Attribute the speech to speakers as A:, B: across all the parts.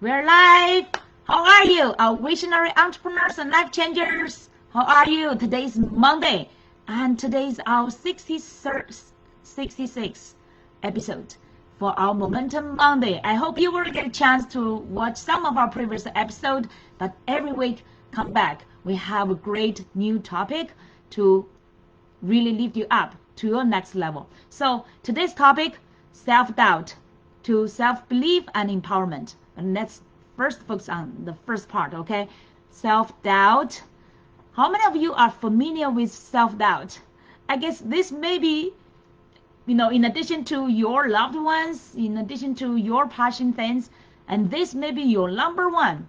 A: We're live. How are you, our visionary entrepreneurs and life changers? How are you? Today's Monday, and today's our 66th episode for our Momentum Monday. I hope you will get a chance to watch some of our previous episodes, but every week come back. We have a great new topic to really lift you up to your next level. So today's topic, self-doubt to self-belief and empowerment. And let's first focus on the first part, okay? Self-doubt. How many of you are familiar with self-doubt? I guess this may be, in addition to your loved ones, in addition to your passion things, and this may be your number one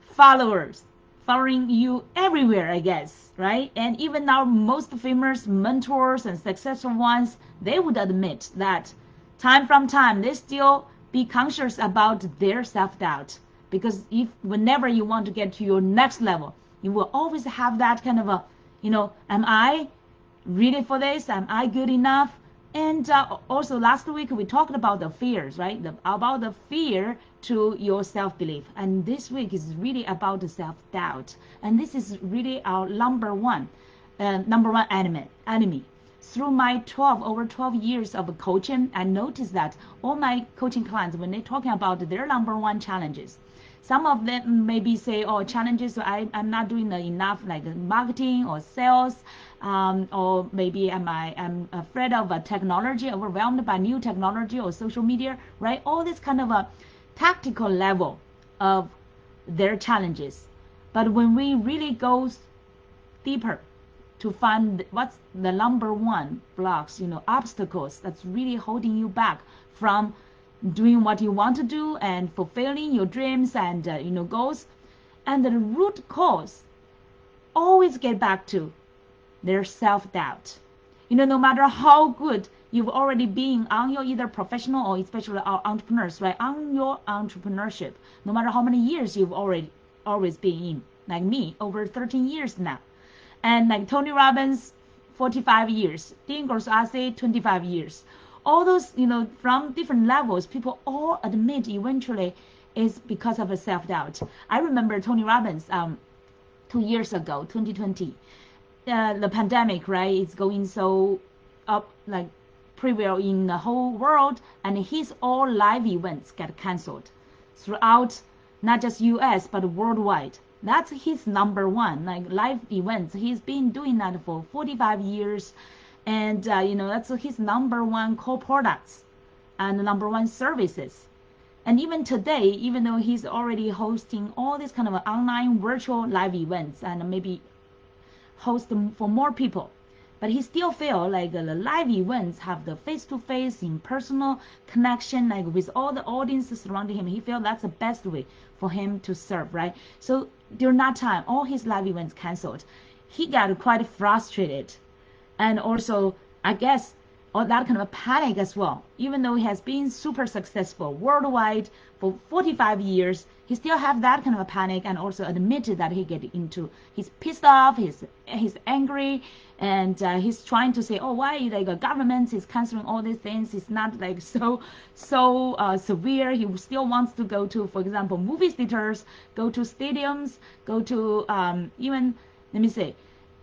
A: followers, following you everywhere, I guess, right? And even our most famous mentors and successful ones, they would admit that time from time, they still be conscious about their self-doubt, because if whenever you want to get to your next level, you will always have that kind of a, am I ready for this? Am I good enough? And also last week we talked about the fears, right? About the fear to your self-belief. And this week is really about the self-doubt. And this is really our number one enemy. Through my over 12 years of coaching, I noticed that all my coaching clients, when they're talking about their number one challenges, some of them maybe say, oh, challenges, I'm not doing enough like marketing or sales, or maybe I'm afraid of technology, overwhelmed by new technology or social media, right? All this kind of a tactical level of their challenges. But when we really go deeper to find what's the number one blocks, obstacles that's really holding you back from doing what you want to do and fulfilling your dreams and goals, and the root cause always get back to their self-doubt. No matter how good you've already been on your either professional or especially our entrepreneurs, right, on your entrepreneurship, no matter how many years you've always been in, like me, over 13 years now, and like Tony Robbins, 45 years, Dean Grossase, 25 years. All those, from different levels, people all admit eventually is because of a self-doubt. I remember Tony Robbins 2 years ago, 2020, the pandemic, right, is going so up, like prevail in the whole world, and his all live events get canceled throughout not just US but worldwide. That's his number one, like live events. He's been doing that for 45 years. And, that's his number one core products and number one services. And even today, even though he's already hosting all these kind of online virtual live events and maybe host them for more people, but he still feel like the live events have the face-to-face, impersonal connection, like with all the audiences surrounding him. He feel that's the best way for him to serve, right? So during that time, all his live events canceled. He got quite frustrated. And also, I guess, all that kind of a panic as well. Even though he has been super successful worldwide for 45 years, he still have that kind of a panic, and also admitted that he's pissed off, he's angry, and he's trying to say, oh, why like the government is canceling all these things? It's not like so severe. He still wants to go to, for example, movie theaters, go to stadiums, go to even, let me say,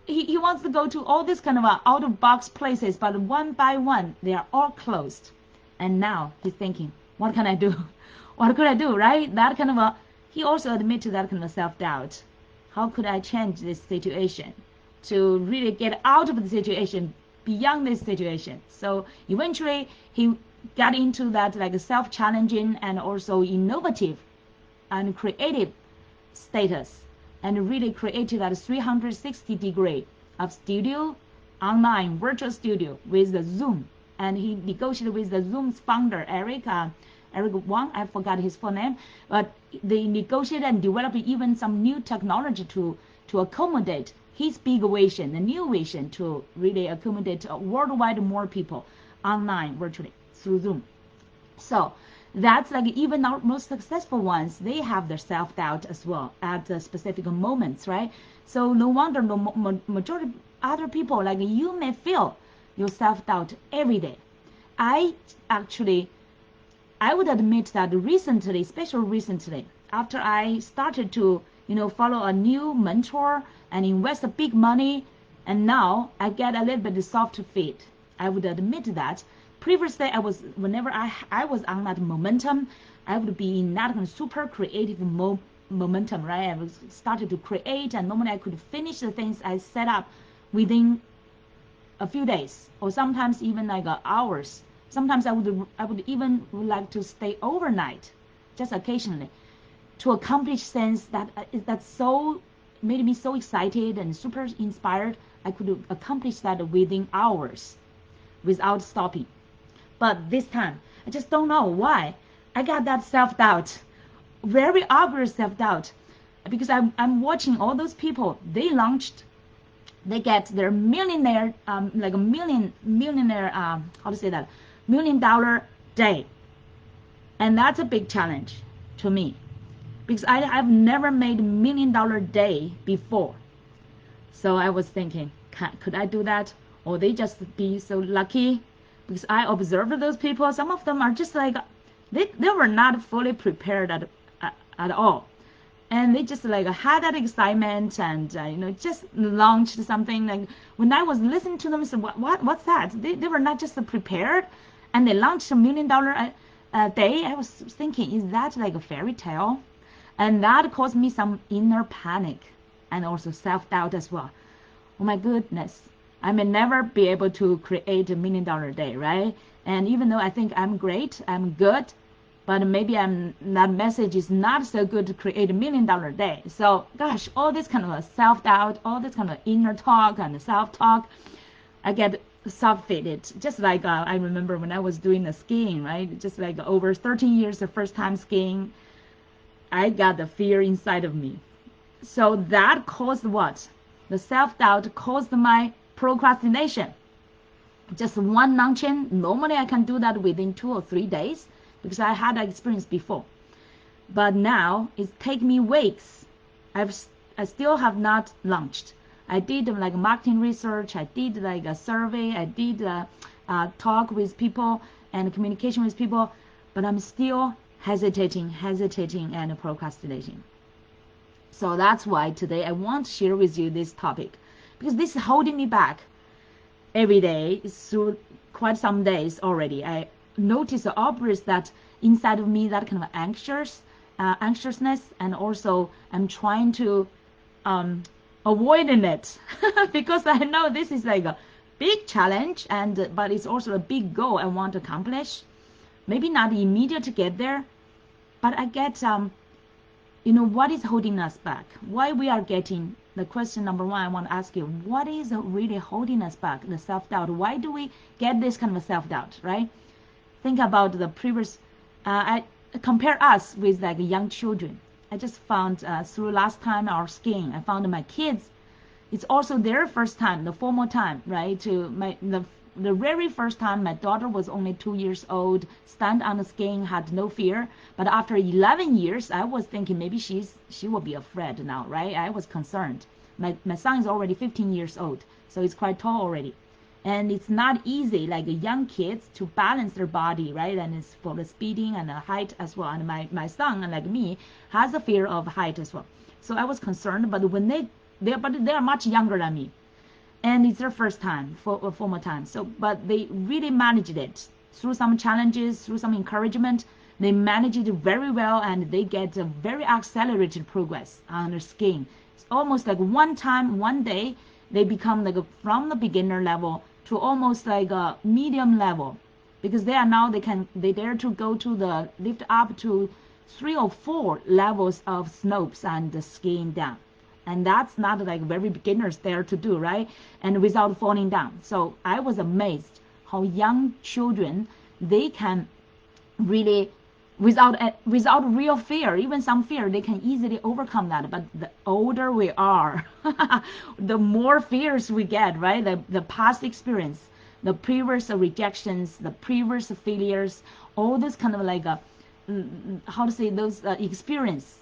A: he wants to go to all these kind of out-of-box places, but one by one, they are all closed. And now he's thinking, what can I do? What could I do, right? That kind of he also admitted that kind of self-doubt. How could I change this situation to really get out of the situation, beyond this situation? So eventually, he got into that like self-challenging and also innovative and creative status, and really created that 360-degree of studio, online virtual studio with the Zoom. And he negotiated with the Zoom's founder, Eric Wang, I forgot his full name, but they negotiated and developed even some new technology to accommodate his big vision, the new vision, to really accommodate worldwide more people online virtually through Zoom. So that's like even our most successful ones, they have their self-doubt as well at the specific moments, right? So no wonder the majority other people, like you may feel your self-doubt every day. I actually I would admit that recently, especially recently, after I started to, follow a new mentor and invest big money, and now I get a little bit of soft feet. I would admit that previously whenever I was on that momentum, I would be in that kind of super creative momentum, right? I was started to create, and normally I could finish the things I set up within a few days, or sometimes even like hours. Sometimes I would even like to stay overnight, just occasionally, to accomplish things that so made me so excited and super inspired. I could accomplish that within hours without stopping. But this time, I just don't know why. I got that self-doubt, very obvious self-doubt, because I'm watching all those people. They get their millionaire, like a millionaire, how to say that, $1 million day. And that's a big challenge to me, because I've never made $1 million day before. So I was thinking, could I do that? Or they just be so lucky? Because I observed those people, some of them are just like, they were not fully prepared at all. And they just like had that excitement and, just launched something. Like when I was listening to them, I said, what's that? They were not just prepared, and they launched $1 million day. I was thinking, is that like a fairy tale? And that caused me some inner panic and also self-doubt as well. Oh my goodness, I may never be able to create $1 million day, right? And even though I think I'm great, I'm good, but maybe that message is not so good to create $1 million day. So gosh, all this kind of self-doubt, all this kind of inner talk and self-talk, I get self-fitted. Just like I remember when I was doing the skiing, right? Just like over 13 years, the first time skiing, I got the fear inside of me. So that caused what? The self-doubt caused my procrastination. Just one launching, normally I can do that within 2 or 3 days because I had that experience before. But now it takes me weeks. I still have not launched. I did like marketing research, I did like a survey, I did talk with people and communication with people, but I'm still hesitating and procrastinating. So that's why today I want to share with you this topic, because this is holding me back every day through quite some days already. I notice the obvious that inside of me, that kind of anxiousness, and also I'm trying to avoiding it because I know this is like a big challenge, but it's also a big goal I want to accomplish. Maybe not immediate to get there, but I get what is holding us back? Why we are getting the question number one I want to ask you, what is really holding us back? The self-doubt. Why do we get this kind of self-doubt, right? Think about the previous, I compare us with like young children. I just found through last time our skiing, I found my kids, it's also their first time, the formal time, right? The very first time my daughter was only 2 years old, stand on the skiing, had no fear. But after 11 years, I was thinking maybe she will be afraid now, right? I was concerned. My son is already 15 years old, so he's quite tall already. And it's not easy, like young kids, to balance their body, right? And it's for the speeding and the height as well. And my son, like me, has a fear of height as well. So I was concerned, but when they are much younger than me. And it's their first time, formal time. So, but they really managed it through some challenges, through some encouragement. They managed it very well, and they get a very accelerated progress on their skiing. It's almost like one day, they become like from the beginner level to almost like a medium level, because they dare to go to the lift up to 3 or 4 levels of slopes and skiing down. And that's not like very beginners there to do, right? And without falling down. So I was amazed how young children, they can really, without real fear, even some fear, they can easily overcome that. But the older we are, the more fears we get, right? The past experience, the previous rejections, the previous failures, all this kind of like those experience.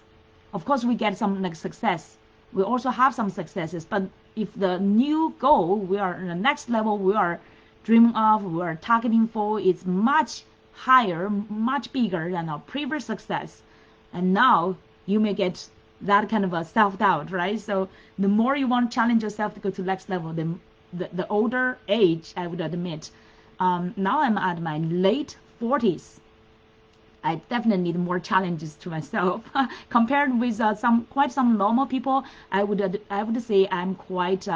A: Of course, we get some like success. We also have some successes, but if the new goal, we are in the next level, we are dreaming of, we are targeting for, it's much higher, much bigger than our previous success. And now you may get that kind of a self-doubt, right? So the more you want to challenge yourself to go to the next level, the older age, I would admit. Now I'm at my late 40s. I definitely need more challenges to myself. Compared with quite some normal people, I would say I'm quite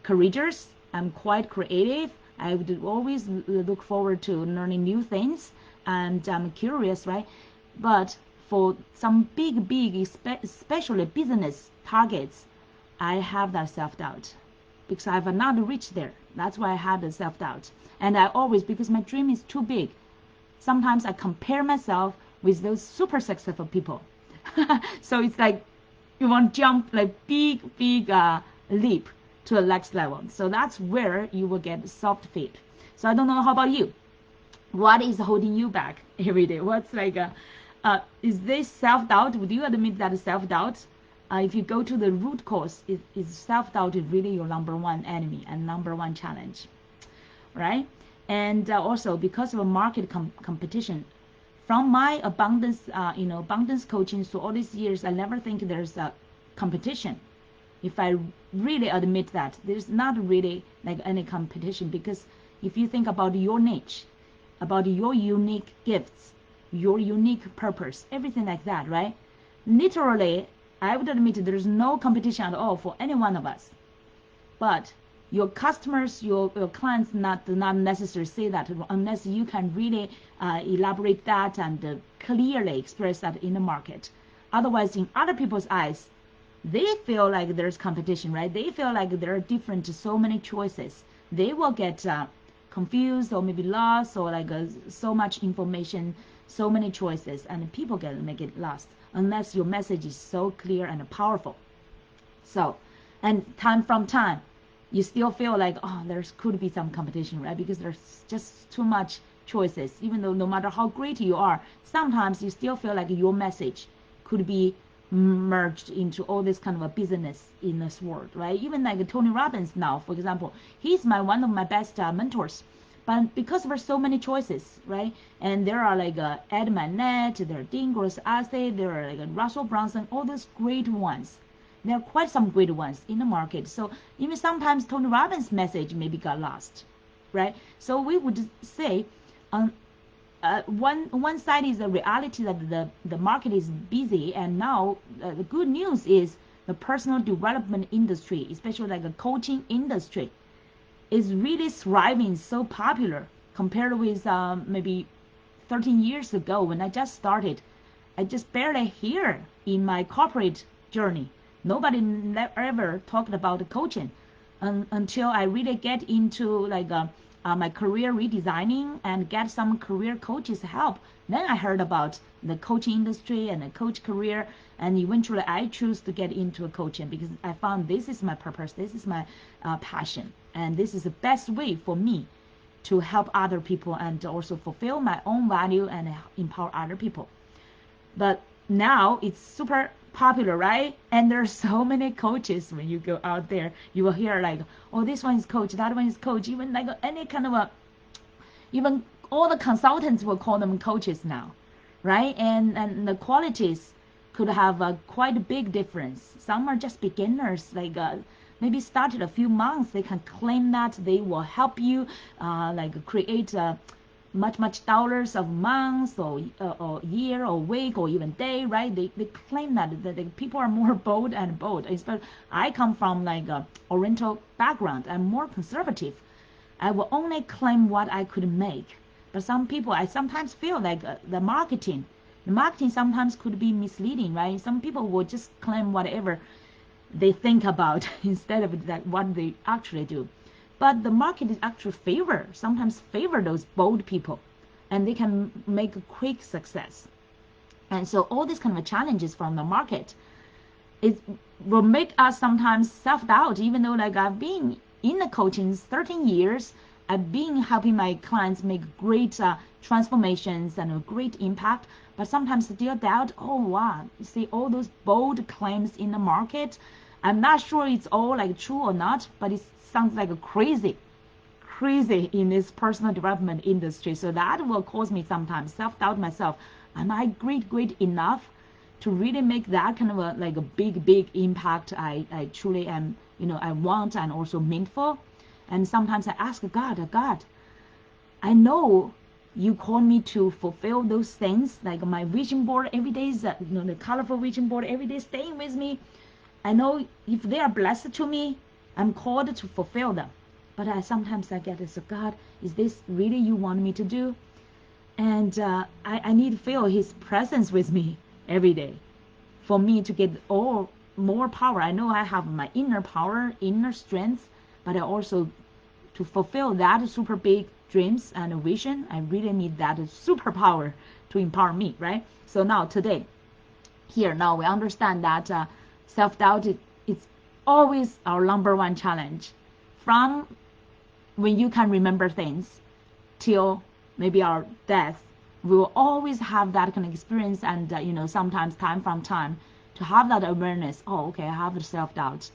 A: courageous. I'm quite creative. I would always look forward to learning new things, and I'm curious, right? But for some big, especially business targets, I have that self-doubt because I have not reached there. That's why I had the self-doubt. And I always, because my dream is too big, sometimes I compare myself with those super successful people. So it's like you want to jump like big leap to the next level. So that's where you will get soft feet. So I don't know, how about you? What is holding you back every day? What's like is this self-doubt? Would you admit that self-doubt? If you go to the root cause, is self-doubt is really your number one enemy and number one challenge, right? And also because of a market competition, from my abundance coaching, so all these years, I never think there's a competition. If I really admit that, there's not really like any competition, because if you think about your niche, about your unique gifts, your unique purpose, everything like that, right? Literally, I would admit there's no competition at all for any one of us. But your customers, your clients do not necessarily say that unless you can really elaborate that and clearly express that in the market. Otherwise, in other people's eyes, they feel like there's competition, right? They feel like there are so many choices. They will get confused or maybe lost, or like so much information, so many choices, and people make it lost unless your message is so clear and powerful. So, and time from time, you still feel like, oh, there could be some competition, right? Because there's just too much choices. Even though no matter how great you are, sometimes you still feel like your message could be merged into all this kind of a business in this world, right? Even like Tony Robbins now, for example, he's one of my best mentors. But because there are so many choices, right? And there are like Ed Manette, there are Dean Gross-Assay, there are like Russell Brunson, all those great ones. There are quite some great ones in the market. So even sometimes Tony Robbins' message maybe got lost, right? So we would say one side is the reality that the market is busy, and now the good news is the personal development industry, especially like the coaching industry, is really thriving, so popular compared with maybe 13 years ago when I just started. I just barely hear in my corporate journey. Nobody ever talked about coaching until I really get into like my career redesigning and get some career coaches help. Then I heard about the coaching industry and the coach career, and eventually I choose to get into coaching because I found this is my purpose, this is my passion, and this is the best way for me to help other people and also fulfill my own value and empower other people. But now it's super popular, right? And there's so many coaches. When you go out there, you will hear like, oh, this one is coach, that one is coach, even like any kind of even all the consultants will call them coaches now, right? And the qualities could have quite a big difference. Some are just beginners, like maybe started a few months. They can claim that they will help you like create much dollars of months or year or week or even day, right? They claim that the people are more bold and bold. I come from like a Oriental background. I'm more conservative. I will only claim what I could make. But some people, I sometimes feel like the marketing sometimes could be misleading, right? Some people will just claim whatever they think about instead of that what they actually do. But the market is actually sometimes favor those bold people, and they can make a quick success. And so all these kind of challenges from the market, it will make us sometimes self-doubt, even though like I've been in the coaching 13 years, I've been helping my clients make great transformations and a great impact, but sometimes still doubt, oh wow, you see all those bold claims in the market. I'm not sure it's all like true or not, but it sounds like a crazy crazy in this personal development industry. So that will cause me sometimes self-doubt myself. Am I great enough to really make that kind of a big impact I truly am, I want and also meant for? And sometimes I ask God, I know you call me to fulfill those things, like my vision board every day is, the colorful vision board every day staying with me. I know if they are blessed to me, I'm called to fulfill them. But sometimes I get it, so God, is this really you want me to do? And I need to feel His presence with me every day for me to get more power. I know I have my inner power, inner strength, but I also, to fulfill that super big dreams and vision, I really need that superpower to empower me, right? So now today, now we understand that self-doubt it's always our number one challenge. From when you can remember things till maybe our death, we will always have that kind of experience, and sometimes time from time to have that awareness. Oh, okay, I have the self-doubt.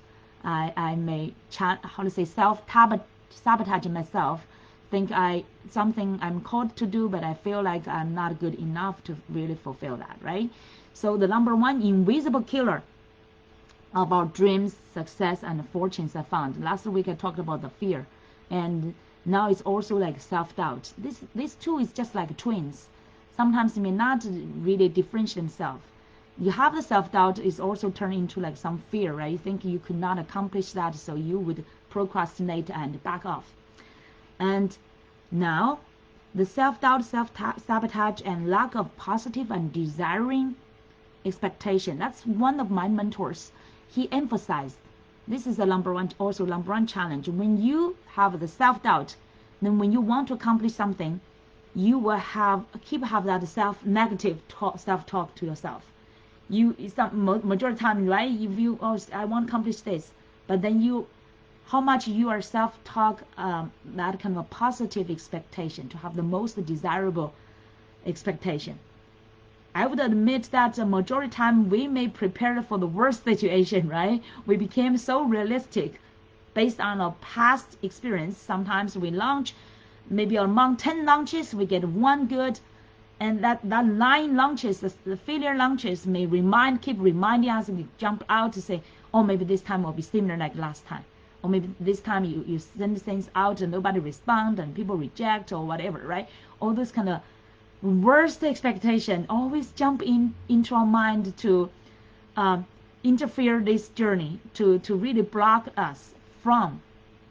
A: I may self-sabotage myself, think something I'm called to do, but I feel like I'm not good enough to really fulfill that, right? So the number one invisible killer of our dreams, success, and fortunes I found. Last week I talked about the fear, and now it's also like self-doubt. These two is just like twins. Sometimes you may not really differentiate themselves. You have the self-doubt is also turned into like some fear, right? You think you could not accomplish that, so you would procrastinate and back off. And now the self-doubt, self-sabotage, and lack of positive and desiring expectation. That's one of my mentors. He emphasized this is the number one challenge. When you have the self-doubt, then when you want to accomplish something, you will have that negative self-talk to yourself. Majority of the time, right? I want to accomplish this, but then how much you are self-talk that kind of a positive expectation to have the most desirable expectation. I would admit that the majority of the time we may prepare for the worst situation, right? We became so realistic based on our past experience. Sometimes we launch, maybe among 10 launches, we get one good, and that 9 launches, the failure launches may keep reminding us, and we jump out to say, oh, maybe this time will be similar like last time. Or maybe this time you send things out and nobody responds and people reject or whatever, right? All those kind of worst expectation always jump into our mind to interfere this journey, to really block us from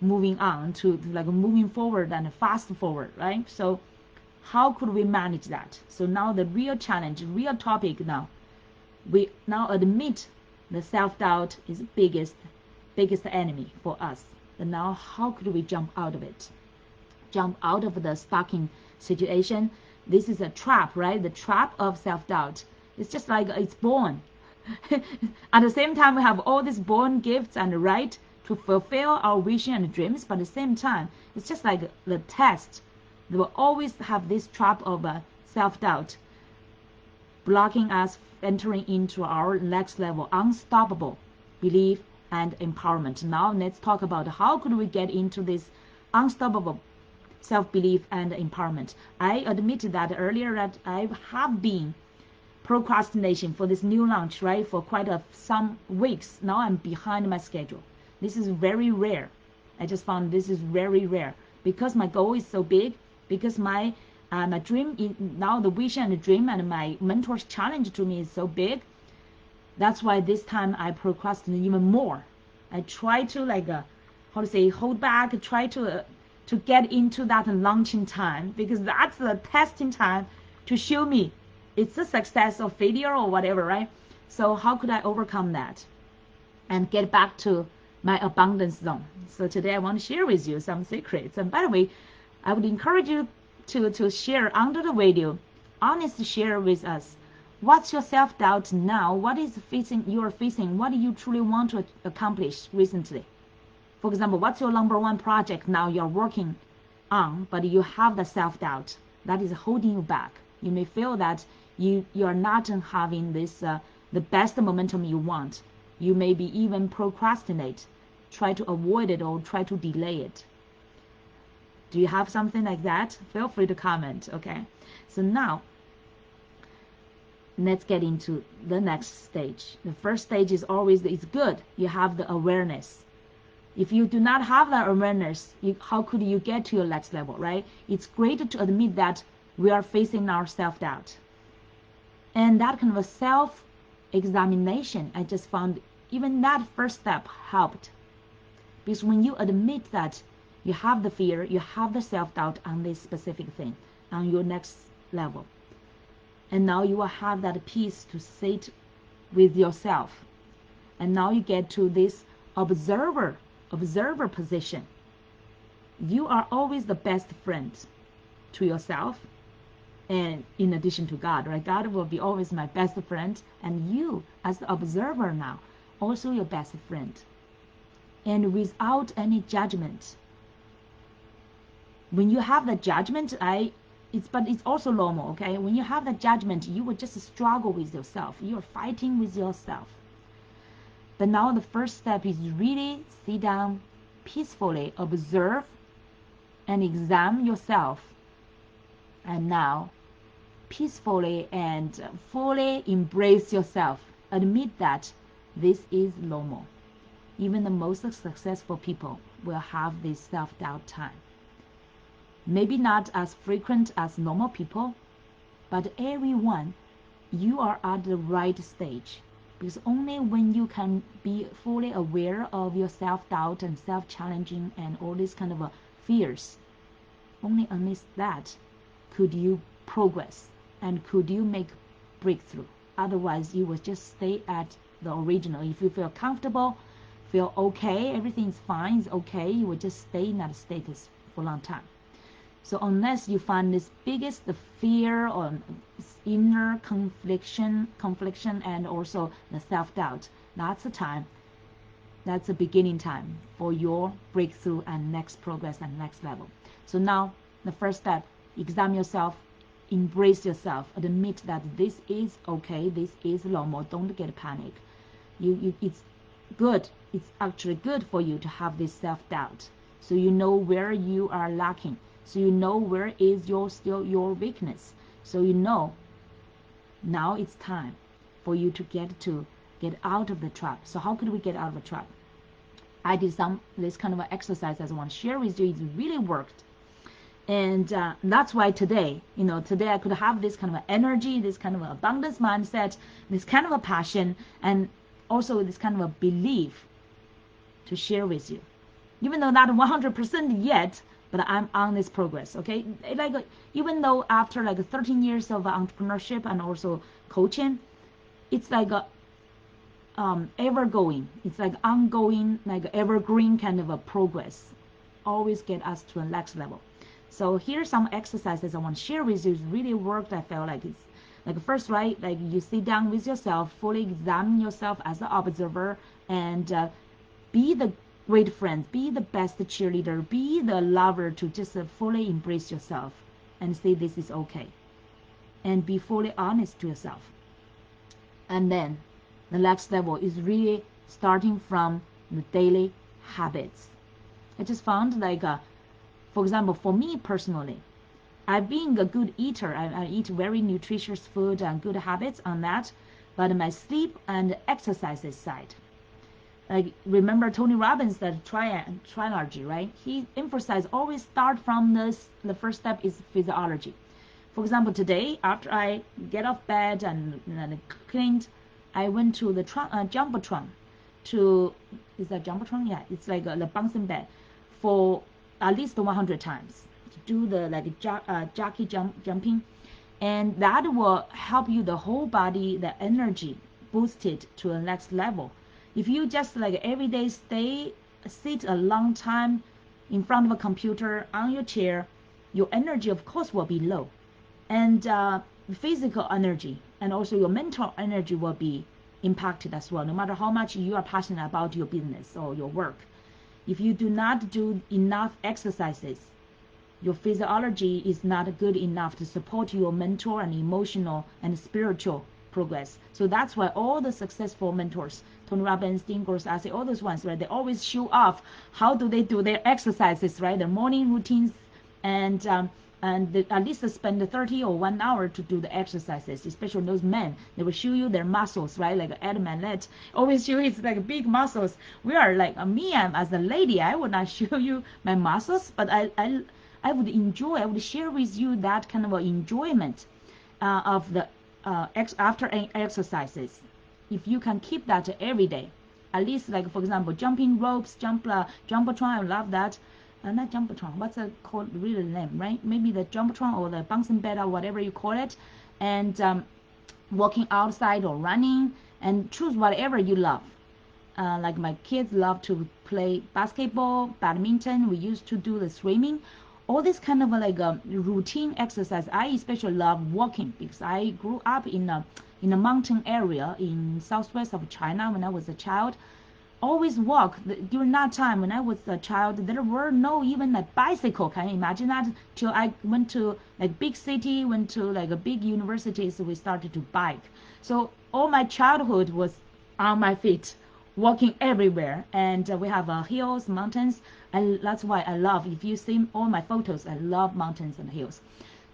A: moving on to like moving forward and fast forward, right? So how could we manage that? So now the real challenge, real topic now, we now admit the self-doubt is the biggest enemy for us. And now how could we jump out of it? Jump out of the stuck-in situation. This is a trap, right? The trap of self-doubt. It's just like it's born. At the same time, we have all these born gifts and right to fulfill our vision and dreams, but at the same time, it's just like the test. They will always have this trap of self-doubt blocking us entering into our next level, unstoppable belief and empowerment. Now let's talk about how could we get into this unstoppable self-belief and empowerment. I admitted that earlier that I have been procrastination for this new launch, right, for quite some weeks. Now I'm behind my schedule. This is very rare. I just found this is very rare because my goal is so big, because my dream, now the vision and the dream and my mentor's challenge to me is so big. That's why this time I procrastinate even more. I try to hold back, try to get into that launching time, because that's the testing time to show me it's a success or failure or whatever, right? So how could I overcome that and get back to my abundance zone? So today I want to share with you some secrets. And by the way, I would encourage you to share under the video, honestly share with us. What's your self-doubt now? What is you're facing? What do you truly want to accomplish recently? For example, what's your number one project now you're working on, but you have the self-doubt that is holding you back? You may feel that you're not having this the best momentum you want. You may be even procrastinate, try to avoid it or try to delay it. Do you have something like that? Feel free to comment, okay? So now, let's get into the next stage. The first stage is always, it's good. You have the awareness. If you do not have that awareness, how could you get to your next level, right? It's great to admit that we are facing our self-doubt. And that kind of a self-examination, I just found even that first step helped. Because when you admit that you have the fear, you have the self-doubt on this specific thing, on your next level, and now you will have that peace to sit with yourself. And now you get to this observer position. You are always the best friend to yourself, and in addition to God, right? God will be always my best friend, and you as the observer now, also your best friend. And without any judgment. When you have the judgment, but it's also normal, okay? When you have the judgment, you will just struggle with yourself. You are fighting with yourself. But now the first step is really sit down peacefully, observe and examine yourself. And now peacefully and fully embrace yourself. Admit that this is normal. Even the most successful people will have this self-doubt time. Maybe not as frequent as normal people, but everyone, you are at the right stage. Because only when you can be fully aware of your self-doubt and self-challenging and all these kind of fears, only amidst that could you progress and could you make breakthrough. Otherwise, you will just stay at the original. If you feel comfortable, feel okay, everything's fine, it's okay, you will just stay in that status for a long time. So unless you find this biggest fear or inner confliction and also the self-doubt, that's the time, that's the beginning time for your breakthrough and next progress and next level. So now the first step, examine yourself, embrace yourself, admit that this is okay, this is normal, don't get panic. It's good, it's actually good for you to have this self-doubt, so you know where you are lacking, so you know where is still your weakness, so you know now it's time for you to get out of the trap. So how could we get out of the trap? I did this kind of exercise I want to share with you. It really worked. And that's why today I could have this kind of energy, this kind of abundance mindset, this kind of a passion, and also this kind of a belief to share with you. Even though not 100% yet, but I'm on this progress, okay? Like even though after like 13 years of entrepreneurship and also coaching, it's like ever going. It's like ongoing, like evergreen kind of a progress. Always get us to the next level. So here's some exercises I want to share with you. It's really worked. I felt like it's like first, right? Like you sit down with yourself, fully examine yourself as an observer, and be the great friend, be the best cheerleader, be the lover to just fully embrace yourself and say this is okay. And be fully honest to yourself. And then the next level is really starting from the daily habits. I just found like for example, for me personally, I've been a good eater. I eat very nutritious food and good habits on that. But my sleep and exercises side, like remember Tony Robbins, that trilogy, right? He emphasized always start from the first step is physiology. For example, today after I get off bed and cleaned, I went to the jumbotron. Is that jumbotron? Yeah, it's like the bouncing bed for at least 100 times to do the like jockey jumping, and that will help you the whole body, the energy boosted to the next level. If you just like every day sit a long time in front of a computer on your chair, your energy of course will be low, and physical energy and also your mental energy will be impacted as well, no matter how much you are passionate about your business or your work. If you do not do enough exercises, your physiology is not good enough to support your mental and emotional and spiritual progress. So that's why all the successful mentors, Tony Robbins, Dean Gross, all those ones, right? They always show off how do they do their exercises, right? Their morning routines, and at least spend 30 or 1 hour to do the exercises, especially those men. They will show you their muscles, right? Like Adam and Let always show it's like big muscles. We are like me, as a lady, I would not show you my muscles, but I would enjoy, I would share with you that kind of enjoyment of the after exercises. If you can keep that every day, at least like for example jumping ropes, jumbotron, I love that. Not jumbotron, what's it called, really name, right? Maybe the jumbotron or the bouncing bed or whatever you call it, and walking outside or running, and choose whatever you love. Like my kids love to play basketball, badminton. We used to do the swimming. All this kind of like a routine exercise. I especially love walking because I grew up in a mountain area in southwest of China when I was a child. Always walk. During that time when I was a child, there were no even a bicycle. Can you imagine that? Till I went to like big city, went to like a big universities, we started to bike. So all my childhood was on my feet, walking everywhere. And we have hills, mountains, and that's why I love, if you see all my photos, I love mountains and hills.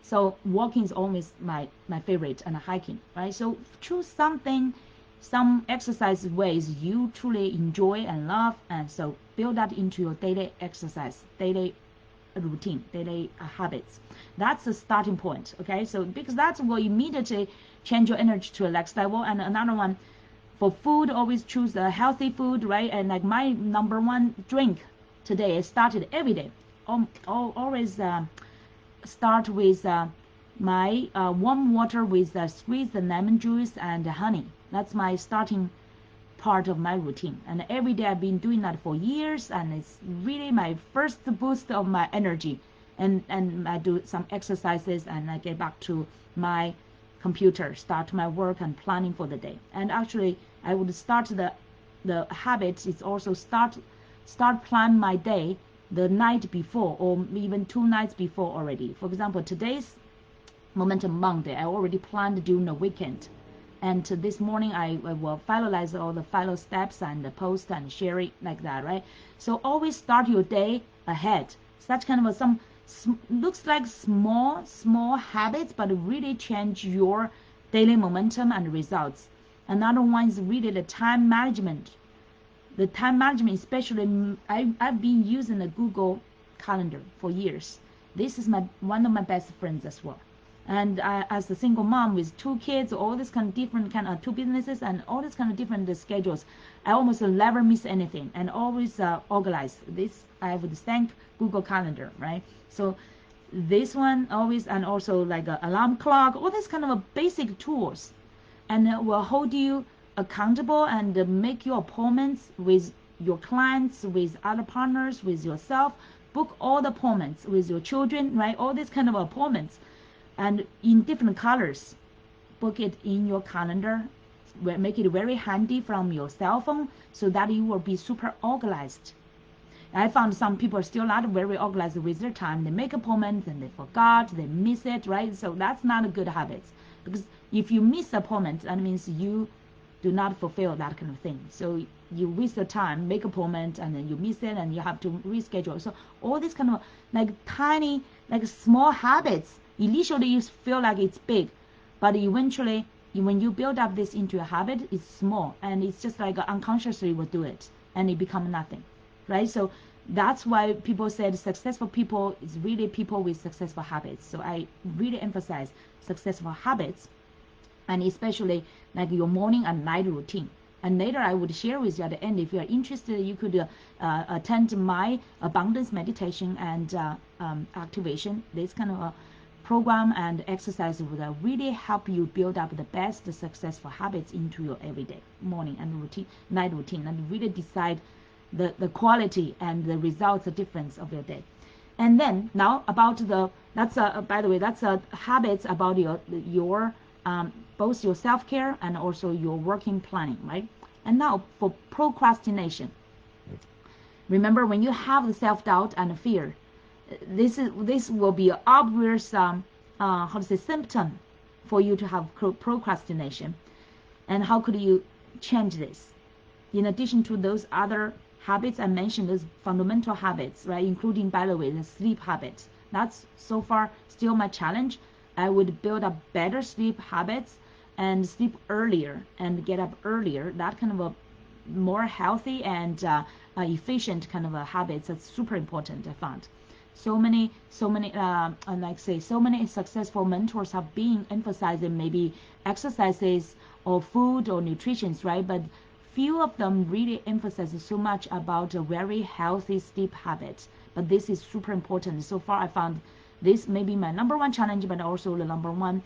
A: So walking is always my favorite, and hiking, right? So choose something, some exercise ways you truly enjoy and love, and so build that into your daily exercise, daily routine, daily habits. That's the starting point, okay? So because that will immediately change your energy to a next level. And another one, for food, always choose a healthy food, right? And like my number one drink today, I started every day. Always start with my warm water with squeezed lemon juice and honey. That's my starting part of my routine. And every day I've been doing that for years, and it's really my first boost of my energy. And I do some exercises, and I get back to my computer, start my work and planning for the day. And actually, I would start the habit is also start plan my day the night before, or even 2 nights before already. For example, today's Momentum Monday, I already planned during the weekend. And this morning I will finalize all the final steps and the post and share it like that, right? So always start your day ahead. Such kind of some looks like small habits, but really change your daily momentum and results. Another one is really the time management. The time management, especially, I've been using the Google Calendar for years. This is one of my best friends as well. And as a single mom with 2 kids, all this kind of different kind of 2 businesses and all this kind of different schedules, I almost never miss anything and always organize. This I would thank Google Calendar, right? So this one always, and also like an alarm clock, all these kind of basic tools, and will hold you accountable and make your appointments with your clients, with other partners, with yourself. Book all the appointments with your children, right? All these kind of appointments, and in different colors. Book it in your calendar. Make it very handy from your cell phone so that you will be super organized. I found some people are still not very organized with their time. They make appointments and they forgot, they miss it, right? So that's not a good habit, because if you miss appointments, that means you do not fulfill that kind of thing. So you waste the time, make appointment, and then you miss it, and you have to reschedule. So all this kind of like tiny, like small habits, initially you feel like it's big, but eventually when you build up this into a habit, it's small, and it's just like unconsciously will do it, and it becomes nothing, right? So that's why people said successful people is really people with successful habits. So I really emphasize successful habits, and especially like your morning and night routine. And later I would share with you at the end. If you are interested, you could attend my abundance meditation and activation. This kind of program and exercise would really help you build up the best successful habits into your everyday morning and routine, night routine, and really decide the quality and the results, the difference of your day. And then now about by the way, that's habits about your both your self-care and also your working planning, right? And now for procrastination. Remember, when you have the self-doubt and fear, this will be an obvious symptom for you to have procrastination. And how could you change this? In addition to those other habits I mentioned, those fundamental habits, right? Including, by the way, the sleep habits. That's so far still my challenge. I would build up better sleep habits and sleep earlier and get up earlier. That kind of a more healthy and efficient kind of a habits. That's super important, I found. So many, so many successful mentors have been emphasizing maybe exercises or food or nutrition, right? But few of them really emphasize so much about a very healthy sleep habit. But this is super important. So far, I found this may be my number one challenge, but also the number one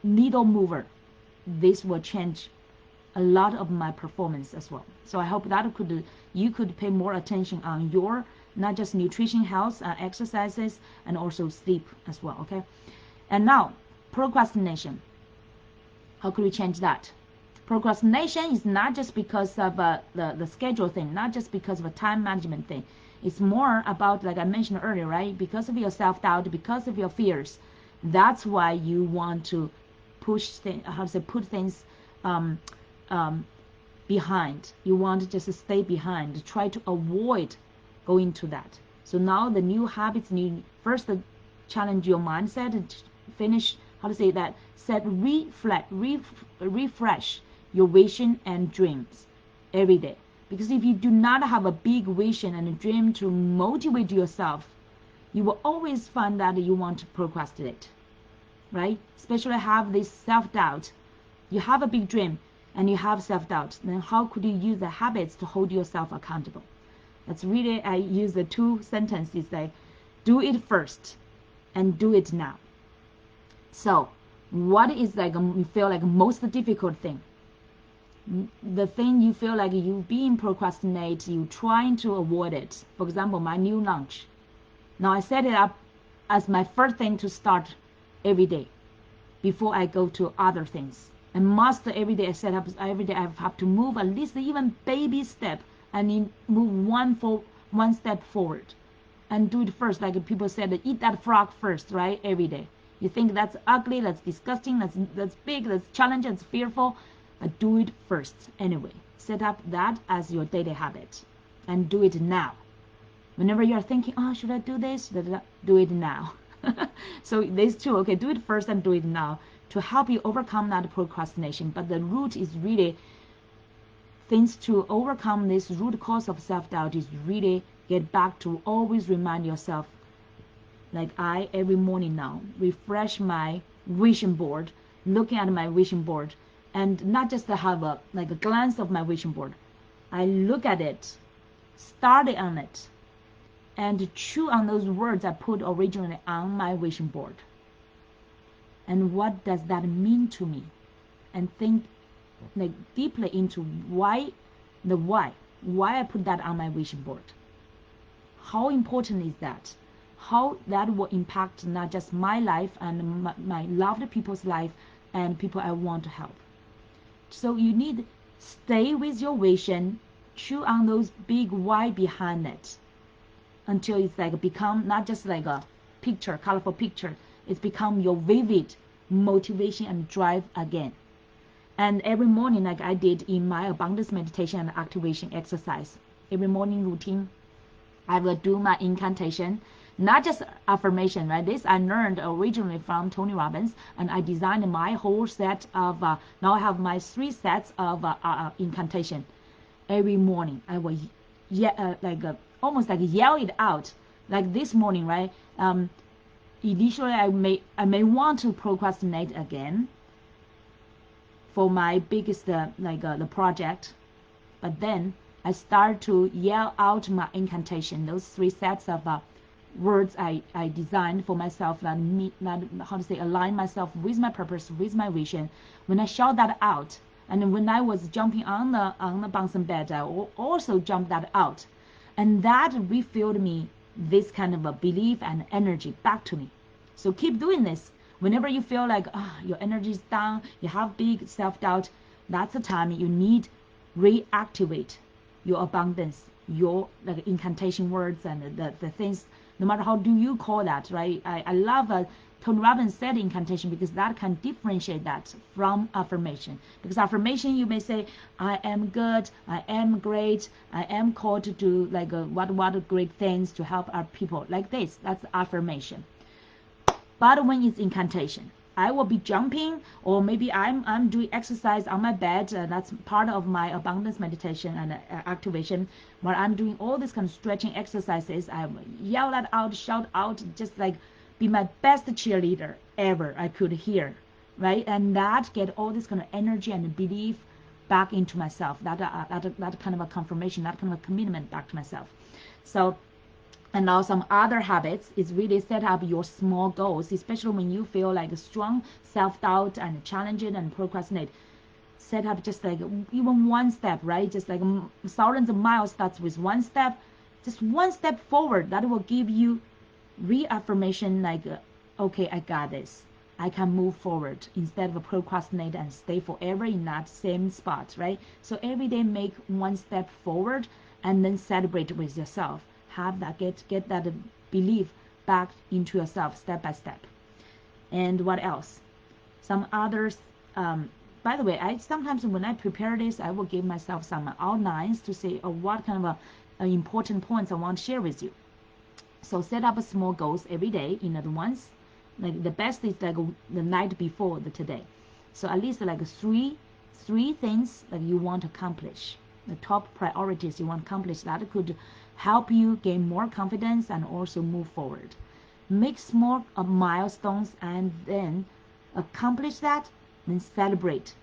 A: needle mover. This will change a lot of my performance as well. So I hope that you could pay more attention on your not just nutrition, health, exercises, and also sleep as well. Okay. And now procrastination. How could we change that? Procrastination is not just because of the schedule thing, not just because of a time management thing. It's more about, like I mentioned earlier, right? Because of your self-doubt, because of your fears. That's why you want to push things, put things behind. You want to just stay behind, try to avoid going to that. So now the new habits, first challenge your mindset and finish, refresh your vision and dreams every day. Because if you do not have a big vision and a dream to motivate yourself, you will always find that you want to procrastinate, right? Especially have this self-doubt. You have a big dream and you have self-doubt. Then how could you use the habits to hold yourself accountable? That's really, I use the two sentences like, do it first and do it now. So what is like you feel like most difficult thing? The thing you feel like you being procrastinate, you trying to avoid it. For example, my new lunch. Now I set it up as my first thing to start every day before I go to other things. And must every day I set up, every day I have to move at least even baby step and move one step forward and do it first. Like people said, eat that frog first, right? Every day. You think that's ugly, that's disgusting, that's big, that's challenging, that's fearful, but do it first anyway. Set up that as your daily habit and do it now. Whenever you're thinking, oh, should I do this? Do it now. So these two, okay, do it first and do it now to help you overcome that procrastination. But the root is really things to overcome this root cause of self-doubt is really get back to always remind yourself, like I every morning now refresh my vision board, looking at my vision board, and not just to have a glance of my vision board. I look at it, study on it, and chew on those words I put originally on my vision board. And what does that mean to me? And think deeply into why I put that on my vision board. How important is that? How that will impact not just my life and my loved people's life and people I want to help. So you need stay with your vision, chew on those big why behind it until it's like become not just like a picture, colorful picture. It's become your vivid motivation and drive again. And every morning, like I did in my abundance meditation and activation exercise, every morning routine, I will do my incantation, not just affirmation, right? This I learned originally from Tony Robbins, and I designed my whole set of, now I have my 3 sets of incantation. Every morning, I will almost like yell it out. Like this morning, right? Initially, I may want to procrastinate again for my biggest the project, but then I start to yell out my incantation, those 3 sets of words I designed for myself that align myself with my purpose, with my vision. When I shout that out, and when I was jumping on the bouncing bed, I also jumped that out, and that refilled me this kind of a belief and energy back to me. So keep doing this. Whenever you feel like your energy is down, you have big self-doubt, that's the time you need reactivate your abundance, your incantation words and the things, no matter how do you call that, right? I love Tony Robbins said incantation because that can differentiate that from affirmation. Because affirmation, you may say, I am good, I am great, I am called to do like what great things to help our people. Like this, that's affirmation. But when it's incantation, I will be jumping, or maybe I'm doing exercise on my bed. That's part of my abundance meditation and activation. While I'm doing all this kind of stretching exercises, I will yell that out, shout out, just like be my best cheerleader ever I could hear, right? And that get all this kind of energy and belief back into myself. That kind of a confirmation, that kind of a commitment back to myself. So. And now some other habits is really set up your small goals, especially when you feel like a strong self-doubt and challenging and procrastinate. Set up just like even one step, right? Just like thousands of miles starts with one step. Just one step forward, that will give you reaffirmation like, okay, I got this. I can move forward instead of procrastinate and stay forever in that same spot, right? So every day make one step forward and then celebrate with yourself. Have that get that belief back into yourself step by step. And what else? Some others. By the way, I sometimes when I prepare this, I will give myself some outlines to say what kind of important points I want to share with you. So set up small goals every day in advance. Like the best is like the night before the today. So at least like three things that you want to accomplish. The top priorities you want to accomplish that could help you gain more confidence and also move forward. Make small milestones and then accomplish that, then celebrate.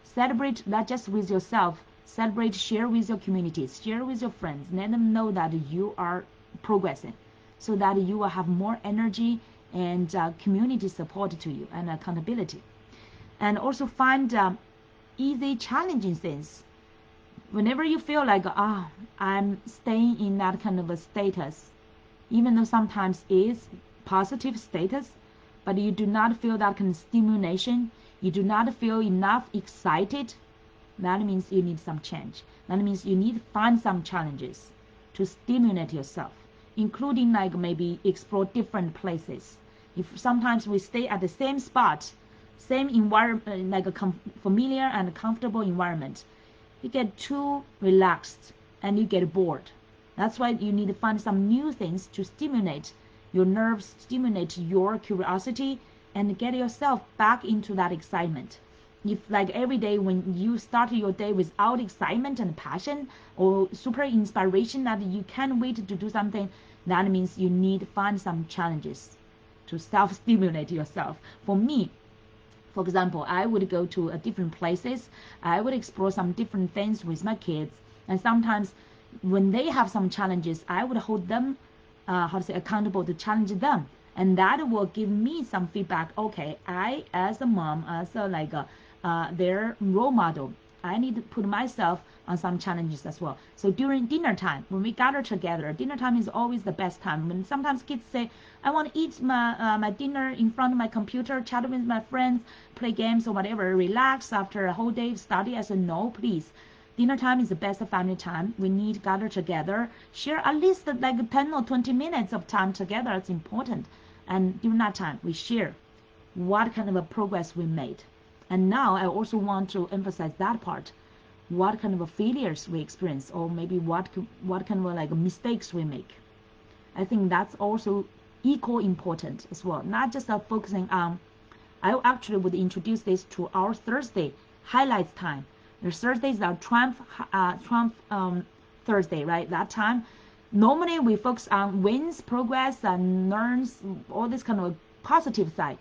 A: Celebrate not just with yourself, celebrate, share with your communities, share with your friends. Let them know that you are progressing so that you will have more energy and community support to you and accountability. And also find easy, challenging things. Whenever you feel like, I'm staying in that kind of a status, even though sometimes it's positive status, but you do not feel that kind of stimulation, you do not feel enough excited, that means you need some change. That means you need to find some challenges to stimulate yourself, including like maybe explore different places. If sometimes we stay at the same spot, same environment, like a familiar and comfortable environment, you get too relaxed and you get bored. That's why you need to find some new things to stimulate your nerves, stimulate your curiosity, and get yourself back into that excitement. If like every day when you start your day without excitement and passion or super inspiration that you can't wait to do something, that means you need to find some challenges to self-stimulate yourself. For me, for example, I would go to different places. I would explore some different things with my kids. And sometimes when they have some challenges, I would hold them, accountable to challenge them. And that will give me some feedback. Okay, I, as a mom, as their role model, I need to put myself on some challenges as well. So during dinner time, when we gather together, dinner time is always the best time. When sometimes kids say, I want to eat my dinner in front of my computer, chat with my friends, play games or whatever, relax after a whole day of study. I said, no, please. Dinner time is the best family time. We need to gather together, share at least like 10 or 20 minutes of time together. It's important. And during that time, we share what kind of a progress we made. And now I also want to emphasize that part. What kind of failures we experience, or maybe what kind of like mistakes we make. I think that's also equal important as well. Not just focusing on. I actually would introduce this to our Thursday highlights time. The Thursdays are Triumph Thursday, right? That time, normally we focus on wins, progress, and learns, all this kind of positive side.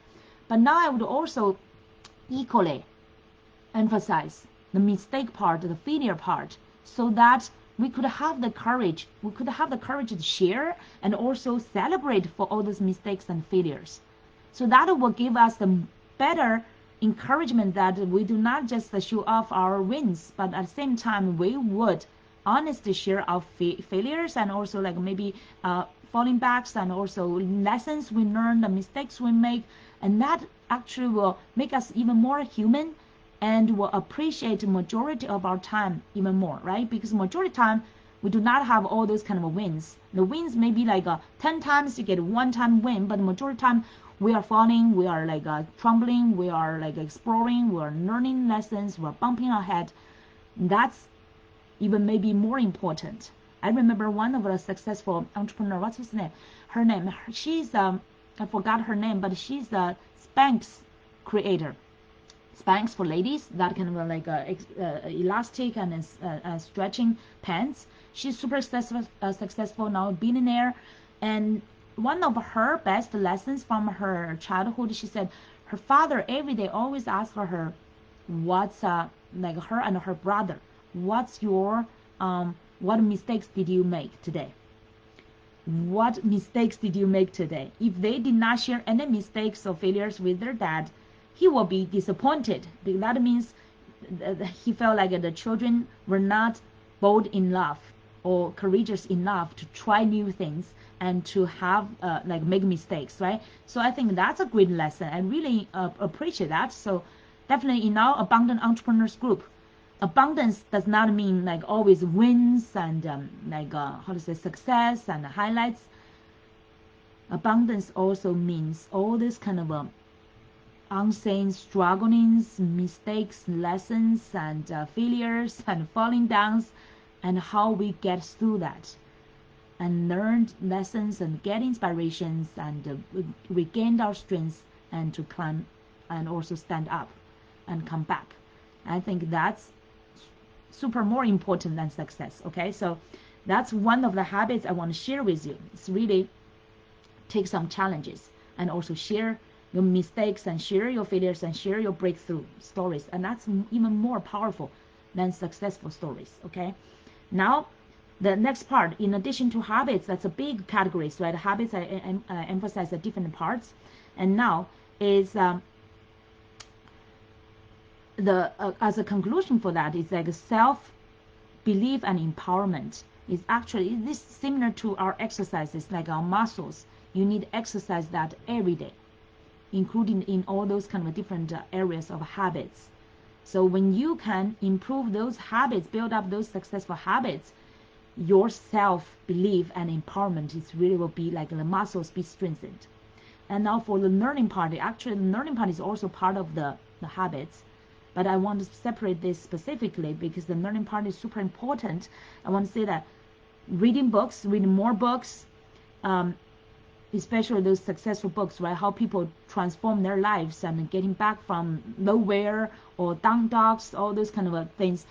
A: But now I would also equally emphasize the mistake part, the failure part, so that we could have the courage. We could have the courage to share and also celebrate for all those mistakes and failures. So that will give us the better encouragement that we do not just show off our wins, but at the same time we would honestly share our failures and also like maybe falling backs and also lessons we learn, the mistakes we make, and that actually will make us even more human and will appreciate the majority of our time even more, right? Because majority time we do not have all those kind of wins. The wins may be like 10 times you get a one-time win, but the majority time we are falling, we are like trembling, we are like exploring, we are learning lessons, we're bumping our head. That's even maybe more important. I remember one of the successful entrepreneur, what's his name? Her name, she's, I forgot her name, but she's a Spanx creator. Spanx for ladies, that kind of like elastic and stretching pants. She's super successful now, billionaire. And one of her best lessons from her childhood, she said her father every day always asked her, what's like her and her brother, what's your what mistakes did you make today? What mistakes did you make today? If they did not share any mistakes or failures with their dad, he will be disappointed. That means he felt like the children were not bold enough or courageous enough to try new things and to have like make mistakes, right? So I think that's a great lesson. I really appreciate that. So definitely in our Abundant Entrepreneurs group, abundance does not mean like always wins and like how to say success and highlights. Abundance also means all this kind of unseen strugglings, mistakes, lessons, and failures and falling downs, and how we get through that and learned lessons and get inspirations and regained our strength and to climb and also stand up and come back. I think that's super more important than success. Okay, so that's one of the habits I want to share with you. It's really take some challenges and also share your mistakes and share your failures and share your breakthrough stories, and that's even more powerful than successful stories. Okay, now the next part, in addition to habits, that's a big categories, right? Habits, I emphasize the different parts, and now is the as a conclusion for that is like self-belief and empowerment. Is actually this similar to our exercises, like our muscles. You need exercise that every day, including in all those kind of different areas of habits. So when you can improve those habits, build up those successful habits, your self-belief and empowerment is really will be like the muscles be strengthened. And now for the learning part, actually the learning part is also part of the habits, but I want to separate this specifically because the learning part is super important. I want to say that reading books, reading more books, especially those successful books, right? How people transform their lives and getting back from nowhere or down dogs, all those kind of things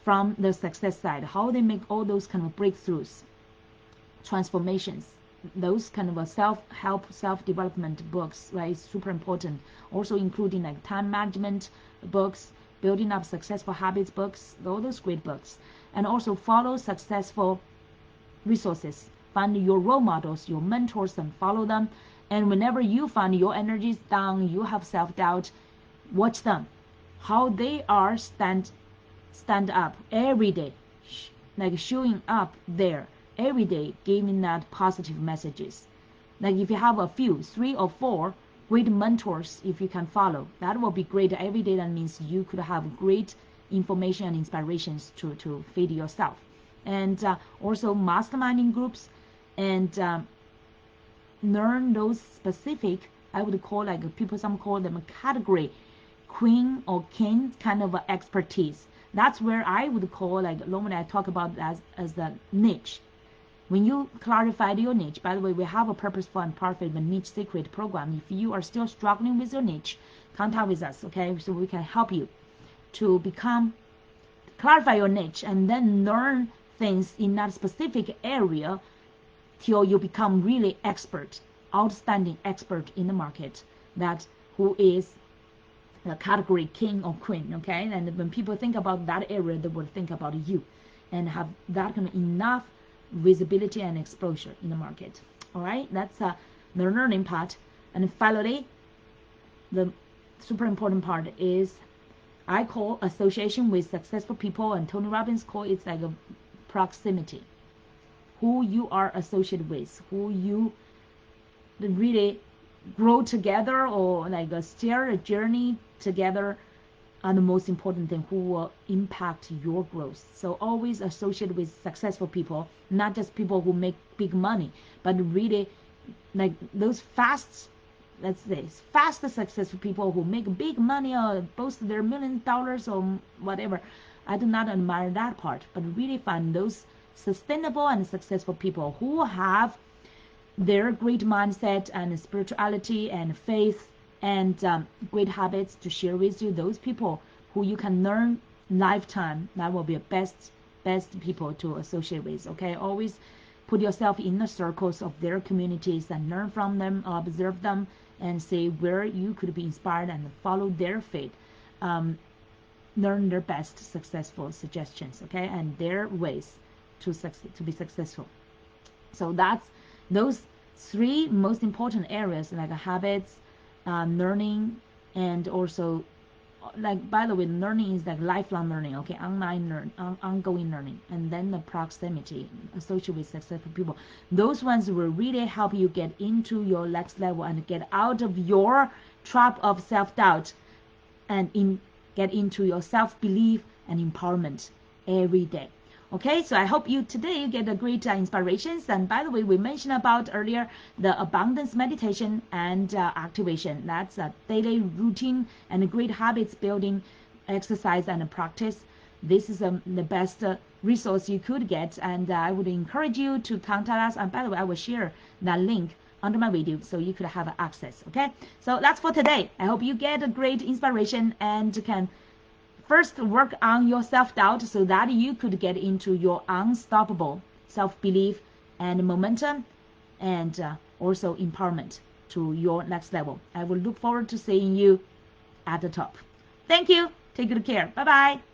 A: from the success side. How they make all those kind of breakthroughs, transformations, those kind of self-help, self-development books, right? Is super important. Also including like time management books, building up successful habits books, all those great books. And also follow successful resources. Find your role models, your mentors, and follow them. And whenever you find your energy is down, you have self-doubt, watch them. How they are stand up every day, like showing up there every day, giving that positive messages. Like if you have a few, 3 or 4 great mentors, if you can follow, that will be great every day. That means you could have great information and inspirations to feed yourself. And also masterminding groups, and learn those specific, I would call like people, some call them a category queen or king kind of expertise. That's where I would call, like normally I talk about as the niche. When you clarified your niche, by the way, we have a purposeful and profitable niche secret program. If you are still struggling with your niche, contact with us, okay? So we can help you to clarify your niche and then learn things in that specific area till you become really expert, outstanding expert in the market, that who is the category king or queen, okay? And when people think about that area, they will think about you and have that kind of enough visibility and exposure in the market. All right, that's the learning part. And finally, the super important part is I call association with successful people, and Tony Robbins call it like a proximity. Who you are associated with, who you really grow together or like share a journey together, are the most important thing, who will impact your growth. So always associate with successful people, not just people who make big money, but really like those fast let's say fast successful people who make big money or boast their $1 million or whatever. I do not admire that part, but really find those sustainable and successful people who have their great mindset and spirituality and faith and great habits to share with you. Those people who you can learn lifetime, that will be the best people to associate with. Okay, always put yourself in the circles of their communities and learn from them, observe them, and see where you could be inspired and follow their fate. Learn their best successful suggestions, okay, and their ways to be successful. So that's those 3 most important areas, like habits, learning, and also, like, by the way, learning is like lifelong learning, okay, ongoing learning, and then the proximity associated with successful people. Those ones will really help you get into your next level and get out of your trap of self-doubt and get into your self-belief and empowerment every day. Okay, so I hope you get a great inspirations. And by the way, we mentioned about earlier the abundance meditation and activation. That's a daily routine and a great habits building exercise and practice. This is the best resource you could get, and I would encourage you to contact us. And by the way, I will share that link under my video so you could have access. Okay, so that's for today. I hope you get a great inspiration and can first work on your self-doubt so that you could get into your unstoppable self-belief and momentum, and also empowerment to your next level. I will look forward to seeing you at the top. Thank you. Take good care. Bye-bye.